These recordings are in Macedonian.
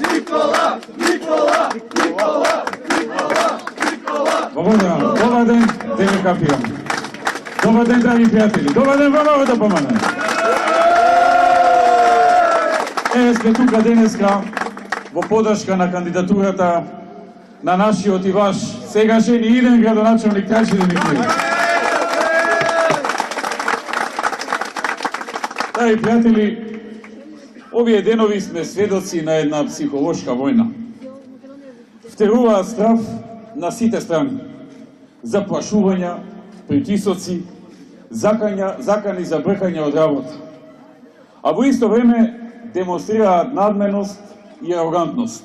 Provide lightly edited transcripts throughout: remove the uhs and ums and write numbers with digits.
Никола! Никола! Никола! Никола! Никола! Благодарам. Добар ден, Демир Капиран. Добар ден, драги пријатели. Добар ден, вама да поманем. Сме тука денеска во подршка на кандидатурата на нашиот и ваш сегашен и иден градоначалник Трајче Димитриевиќ. Драги пријатели, овие денови сме сведоци на една психолошка војна. Втеруваат страв на сите страни. Заплашувања, притисоци, закани за бркање од работа. А во исто време демонстрираат надменост и арогантност.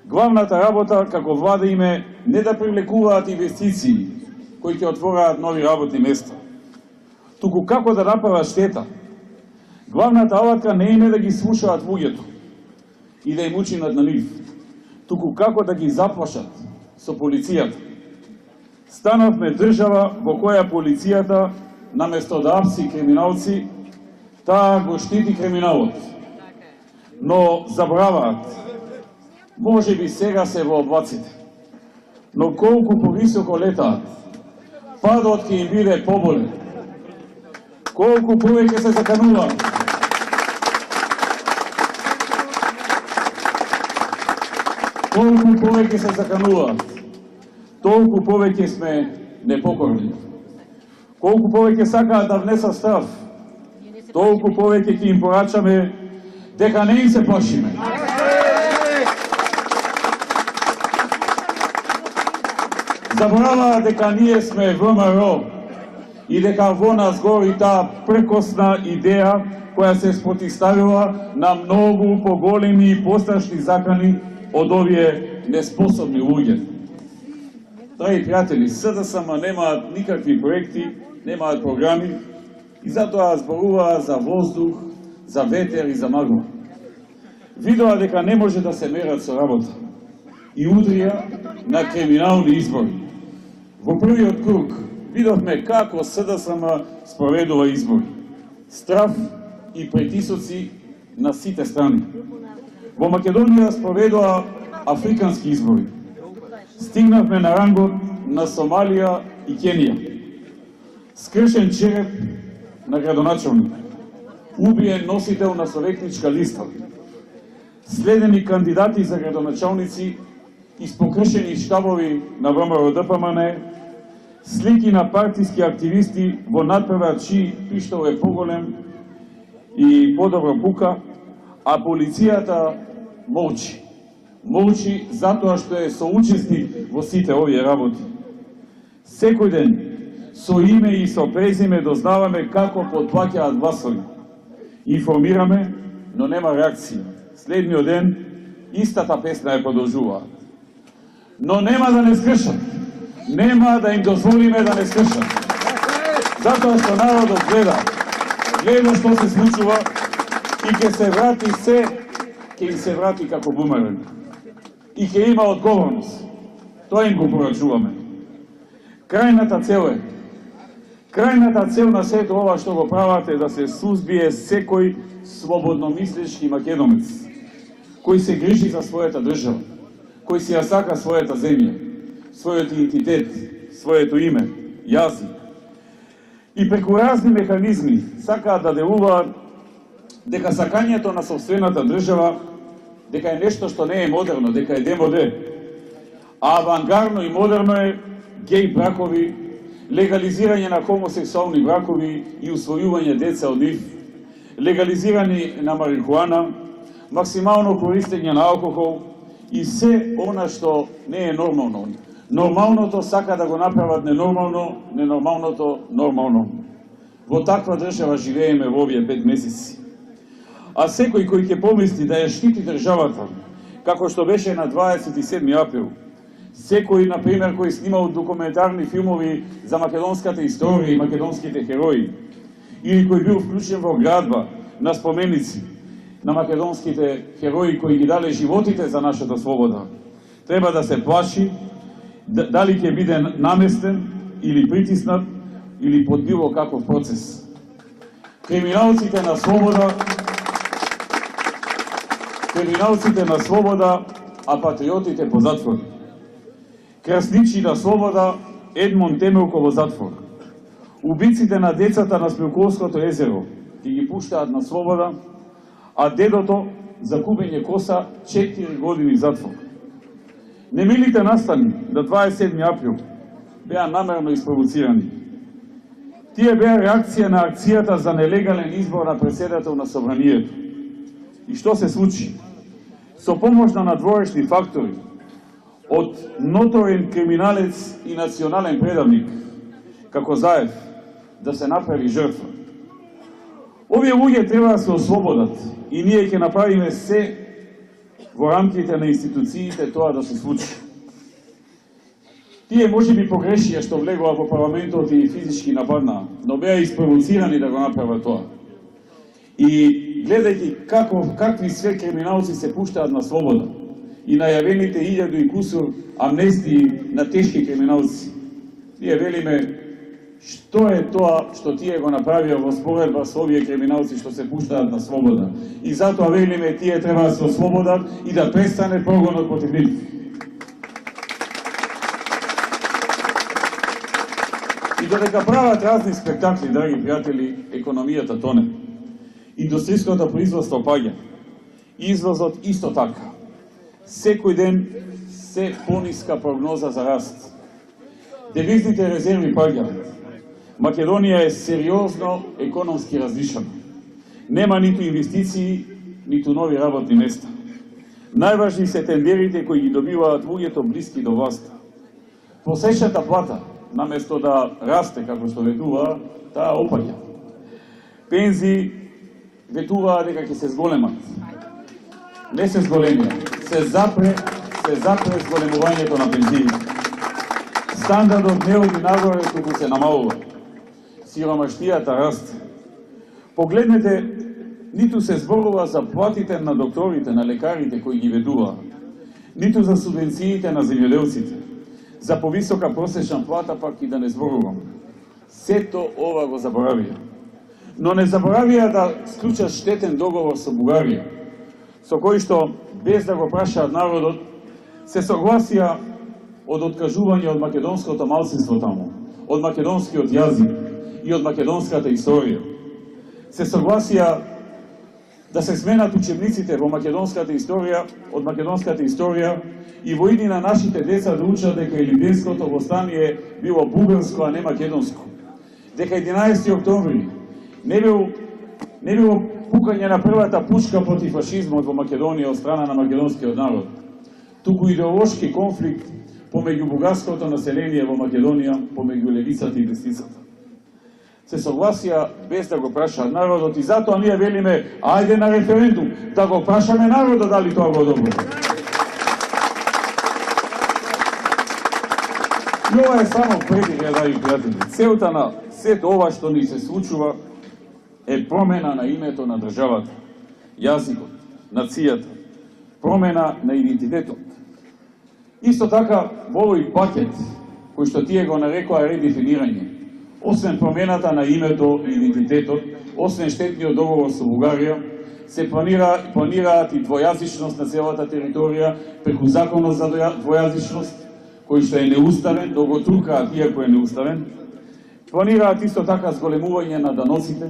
Главната работа како влада им е не да привлекуваат инвестиции кои ќе отвораат нови работни места, туку како да направат штета. Главната алатка не им е да ги слушаат луѓето и да им учинат на нив, туку како да ги заплашат со полицијата. Станавме држава во која полицијата, наместо да апси криминалци, таа го штити криминалот. Но забраваат, може би сега се во облаците, но колку повисоко летаат, падот ќе им биде поболен. Колку повеќе се закануваат, толку повеќе сме непокорни. Колку повеќе сакаат да внесат страв, толку повеќе ќе им порачаме дека не им се плашиме. Забораваат дека ние сме ВМРО и дека во нас гори таа прекосна идеја која се спротивставила на многу поголеми и пострашни закани од овие неспособни луѓе. Драги пријатели, СДСМ немаат никакви проекти, немаат програми и затоа зборуваат за воздух, за ветер и за магла. Видоа дека не може да се мерат со работа и удрија на криминални избори. Во првиот круг видовме како СДСМ спроведува избори. Страв и притисоци на сите страни. Во Македонија спроведува африкански избори. Стигнавме на рангот на Сомалија и Кенија. Скршен череп на градоначалник. Убиен носител на советничка листа. Следени кандидати за градоначалници, испокршени штабови на ВМРО-ДПМН, слики на партиски активисти во надпревар чии пиштол е поголем и подобро пука, а полицијата молчи. Молчи затоа што е соучесник во сите овие работи. Секој ден со име и со презиме дознаваме како потплаќаат гласови. Информираме, но нема реакција. Следниот ден истата песна ја продолжуваат. Но нема да не скршат. Нема да им дозволиме да не скршат. Затоа што народот гледа што се случува и ќе се врати се, ќе им се врати како бумеранг. И ќе има одговорност. Тоа им го порачуваме. Крајната цел на сето ова што го прават е да се сузбие секој слободномислечки македонец, кој се грижи за својата држава, кој си ја сака својата земја, својот идентитет, своето име, јазик. И преку разни механизми сакаат да делуваат дека сакањето на сопствената држава дека е нешто што не е модерно, дека е демоде. А авангардно и модерно е геј бракови, легализирање на хомосексуални бракови и усвојување деца од нив, легализирање на марихуана, максимално користење на алкохол и се она што не е нормално. Нормалното сака да го направат ненормално, ненормалното нормално. Во таква држава живееме во овие 5 месеци. А секој кој ќе помисли да ја штити државата, како што беше на 27 април, секој, например, кој снимал документарни филмови за македонската историја и македонските херои, или кој бил вклучен во градба на споменици на македонските херои кои ги дале животите за нашата слобода, треба да се плаши дали ќе биде наместен или притиснат или под било каков процес. Криминалците на слобода Криминалците на слобода, а патриотите по затвор. Красничи на слобода, Едмон Темелко во затвор. Убиците на децата на Смилковското езеро ги пуштаат на слобода, а дедото за кубење коса 4 години затвор. Немилите настани на 27 април беа намерно испровоцирани. Тие беа реакција на акцијата за нелегален избор на председател на собранието. И што се случи? Со помош на надворешни фактори, од ноторен криминалец и национален предавник, како Заев, да се направи жртва. Овие луѓе треба да се ослободат и ние ќе направиме се во рамките на институциите тоа да се случи. Тие може би погрешија што влегоа во парламентот и физички нападнаа, но беа испровоцирани да го направат тоа. И гледајќи какви све криминалци се пуштаат на слобода и најавените 1000 и кусур амнестии на тешки криминалци, ние велиме што е тоа што тие го направија во споредба со овие криминалци што се пуштаат на слобода. И затоа велиме тие треба да се ослободат и да престане прогонот против нив. И додека прават разни спектакли, драги пријатели, економијата тоне. Индустријското производство паѓа. Извозот исто така. Секој ден се пониска прогноза за раст. Девизните резерви паѓаат. Македонија е сериозно економски различна. Нема ниту инвестиции, ниту нови работни места. Најважни се тендерите кои ги добиваат луѓето блиски до власта. Просечната плата, наместо да расте како што ветува, таа опаѓа. Пензии ветуваа дека ќе се зголемат. Не се зголемија, се запре зголемувањето на пензиите. Стандардот не оди нагоре, туку се намалува. Сиромаштијата расте. Погледнете, ниту се зборува за платите на докторите, на лекарите кои ги ведуваа, ниту за субвенциите на земјоделците, за повисока просечна плата пак и да не зборувам. Сето ова го заборавија. Но не заборавија да склучат штетен договор со Бугарија, со кој што, без да го прашаат народот, се согласија од откажување од македонското малцинство таму, од македонскиот јазик и од македонската историја. Се согласија да се сменат учебниците во македонската историја, од македонската историја и во идни на нашите деца да учат дека Илинденското востание било бугарско, а не македонско. Дека 11 октомври не било пукање на првата пушка против фашизмот во Македонија од страна на македонскиот народ, туку идеолошки конфликт помеѓу бугарското население во Македонија, помеѓу левицата и десницата. Се согласија без да го прашаат народот и затоа ние велиме, ајде на референдум, да го прашаме народот дали тоа го добро. И ова е само предигра, драги пријатели. Целта на сето ова што ни се случува е промена на името на државата, јазикот, нацијата, промена на идентитетот. Исто така, во овој пакет, кој што тие го нарекоа редефинирање, освен промената на името и идентитетот, освен штетниот договор со Бугарија, се планираат и двојазичност на целата територија преку законот за двојазичност, кој што е неуставен, да го трукаат иако е неуставен. Планираат исто така зголемување на даноците,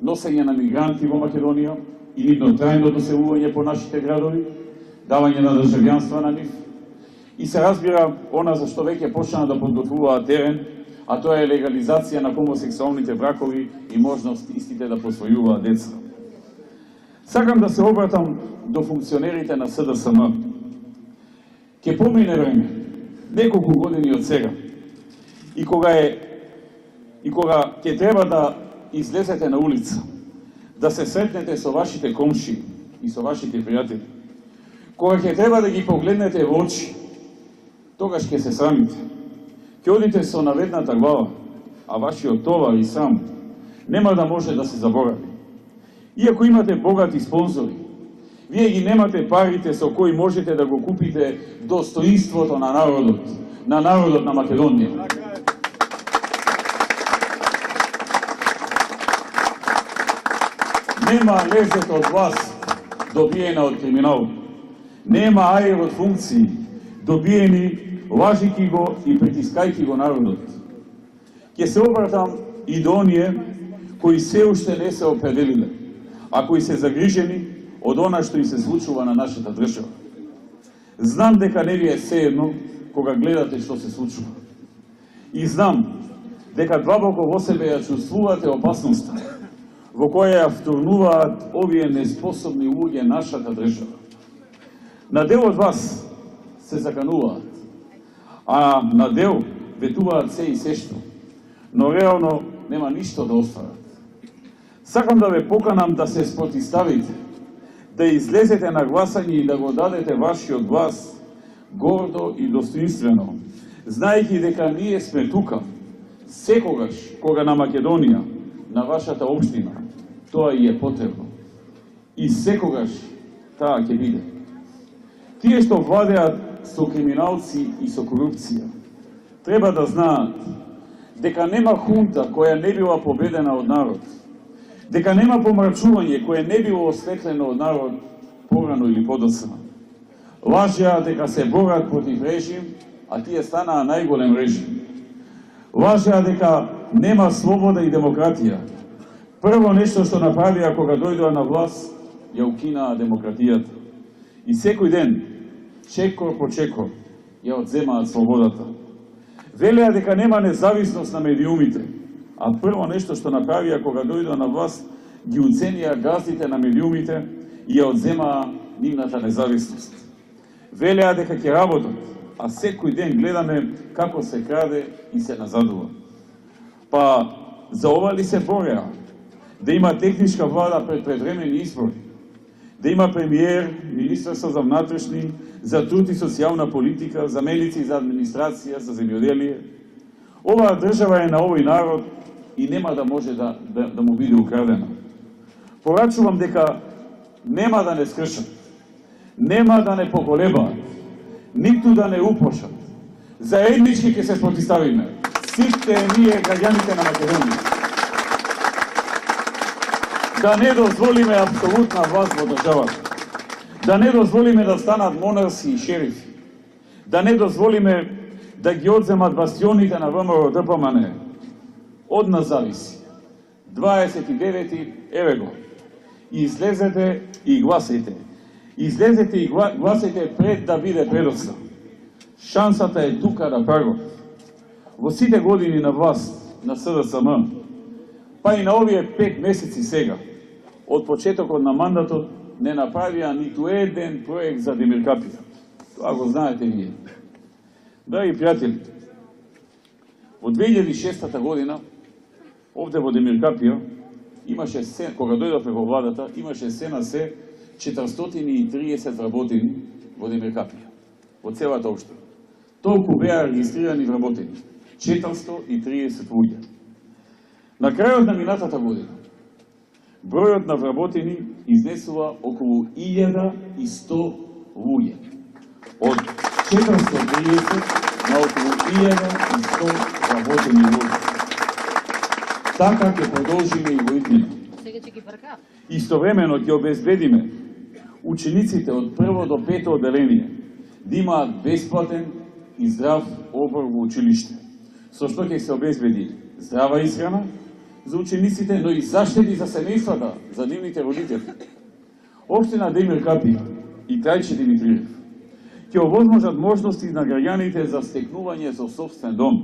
носење на мигранти во Македонија и нивно трајно доселување по нашите градови, давање на државјанства на нив. И се разбира она за што веќе почнаа да подготвуваат терен, а тоа е легализација на хомосексуалните бракови и можност истите да посвојуваат деца. Сакам да се обратам до функционерите на СДСМ. Ке помине време, неколку години од сега, и кога ќе треба да излезете на улица, да се сретнете со вашите комши и со вашите пријатели, кога ќе треба да ги погледнете во очи, тогаш ќе се срамите. Ќе одите со наведната глава, а вашиот товар и срам нема да може да се заборави. Иако имате богати спонзори, вие ги немате парите со кои можете да го купите достоинството на народот на Македонија. Нема лезет од власт добиена од криминал. Нема аер од функции, добиени лажики го и притискајки го народот. Ќе се обратам и до оние кои се уште не се определиле, а кои се загрижени од она што и се случува на нашата држава. Знам дека не ви е сеедно кога гледате што се случува. И знам дека длабоко во себе ја чувствувате опасноста во која ја втурнуваат овие неспособни луѓе нашата држава. На дел од вас се закануваат, а на дел ветуваат се и сешто, но реално нема ништо да остварат. Сакам да ве поканам да се спротивставите, да излезете на гласање и да го дадете вашиот глас гордо и достоинствено, знаејќи дека ние сме тука секогаш кога на Македонија, на вашата општина, тоа и е потребно. И секогаш таа ќе биде. Тие што владеат со криминалци и со корупција, треба да знаат дека нема хунта која не била победена од народ, дека нема помрачување кое не било осветлено од народ порано или подоцна. Лажеа дека се борат против режим, а тие станаа најголем режим. Лажеа дека нема слобода и демократија. Прво нешто што направија кога дојдоа на власт, ја укинаа демократијата. И секој ден, чекор по чекор, ја одземаат слободата. Велеа дека нема независност на медиумите, а прво нешто што направија кога дојдоа на власт, ги уценија газдите на медиумите и ја одземаа нивната независност. Велеа дека ќе работат, а секој ден гледаме како се краде и се назадува. Па за ова ли се бореа? Да има техничка влада пред предвремени избори, да има премиер, Министерство за внатрешни, за труд и социјална политика, заменици за администрација, за земјоделие. Оваа држава е на овој народ и нема да може да му биде украдена. Порачувам дека нема да не скршат, нема да не поколебаат, ниту да не упошат. Заеднички ќе се спротивставиме. Сите ние граѓаните на Македонија. Да не дозволиме апсолутна власт во државата. Да не дозволиме да станат монарси и шерифи. Да не дозволиме да ги одземат бастионите на ВМРО ДПМН. Од нас зависи. 29. еве го. Излезете и гласајте. Излезете и гласајте пред да биде предоцна. Шансата е тука да прво. Во сите години на власт на СДСМ, па и на овие 5 месеци сега, од почетокот на мандатот, не направија ниту еден проект за Демиркапија. Тоа го знаете вие. Драги пријатели, во 2006 година, овде во Демиркапија, имаше се, кога дојдовме во владата, имаше се на се 430 работени во Демиркапија, во целата општина. Толку беа регистрирани вработени. 430 луѓе. На крајот на минатата година, бројот на вработени изнесува околу 1100 луѓе. Од 430 на околу 1100 вработени луѓе. Така ќе продолжиме и во иднина. Истовремено ќе обезбедиме учениците од прво до пето одделение да имаат бесплатен и здрав оброк во училиште, со што ќе се обезбеди здрава исхрана за учениците, но и заштеди за семејствата, за нивните родители. Општина Демиркапија и Трајче Димитриев ќе овозможат можности на граѓаните за стекнување со собствен дом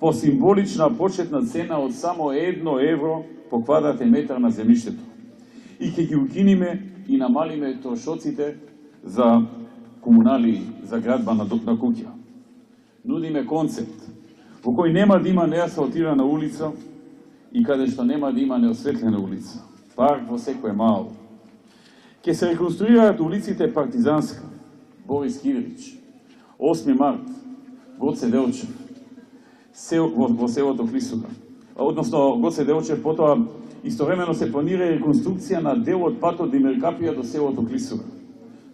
по символична почетна цена од само 1 евро по квадратен метар на земјиштето. И ќе ги укиниме и намалиме трошоците за комунали, за градба на куќа. Нудиме концепт во кој нема да има неасфалтирана улица и каде што нема да има неосветлена улица. Парк во секое мало. Ќе се реконструираат улиците Партизанска, Борис Кирич, 8 март, Гоце Делчев, во селото Клисура. Односно, Гоце Делчев, потоа истовремено се планира реконструкција на дел од патот Демиркапија до селото Клисура,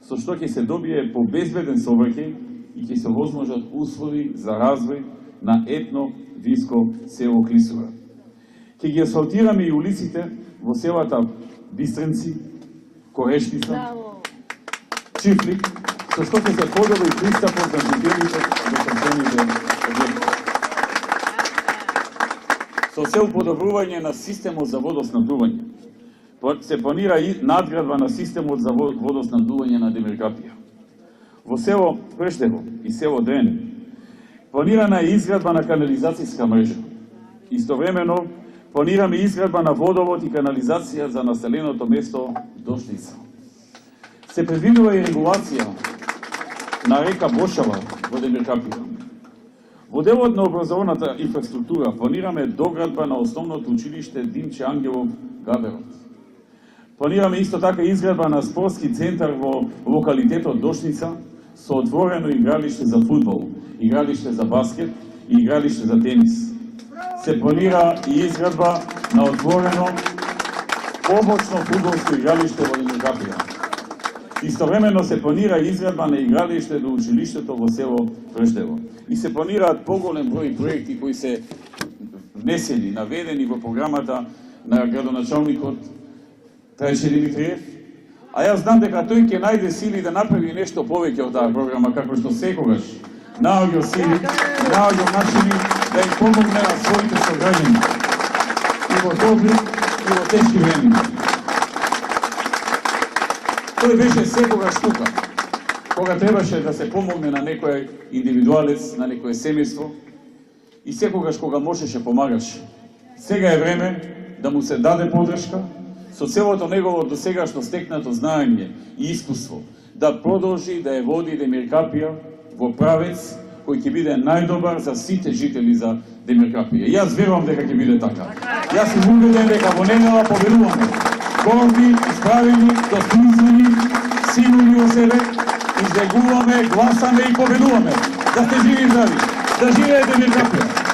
со што ќе се добие побезбеден сообраќај и ќе се возможат услови за развој на етно-винско село Клисура. Ќе ги асфалтираме и улиците во селата Бистренци, Корешница, Чифлик, со што ќе се подобри пристапот на жителите до пензионите објекти. Со цел подобрување на системот за водоснабдување, се планира и надградба на системот за водоснабдување на Демиркапија. Во село Прештево и село Дрен планирана е изградба на канализацијска мрежа. Истовремено планираме изградба на водовод и канализација за населеното место Дошница. Се предвидува и регулација на река Бошава во Демиркапија. Во делот на образовната инфраструктура планираме доградба на основното училиште Димче Ангелов Габерот. Планираме исто така изградба на спортски центар во локалитетот Дошница со отворено игралиште за фудбал, игралиште за баскет и игралиште за тенис. Се планира и изградба на отворено побочно фудбалско игралиште во Демиркапија. Истовремено се планира изградба на игралиште до училиштето во село Прештево. И се планираат поголем број проекти кои се внесени, наведени во програмата на градоначалникот Трајче Димитриев. А јас знам дека тој ќе најде сили да направи нешто повеќе од таа програма, како што секогаш наоѓа сили, наоѓа начини да им помогне на своите сограѓани и во добри и во тешки времења. Тој беше секогаш тука, кога требаше да се помогне на некој индивидуалец, на некој семејство и секогаш кога можеше помагаше. Сега е време да му се даде подршка со целото негово досегашно стекнато знаење и искуство да продолжи да ја води Демиркапија во правец кој ќе биде најдобар за сите жители за Демиркапија. Јас верувам дека ќе биде така. Јас сум убеден дека во недела победуваме. Горди, исправени, достоинствени, сигурни во себе, излегуваме, гласаме и победуваме. Да сте живи и здрави. Да живее Демиркапија.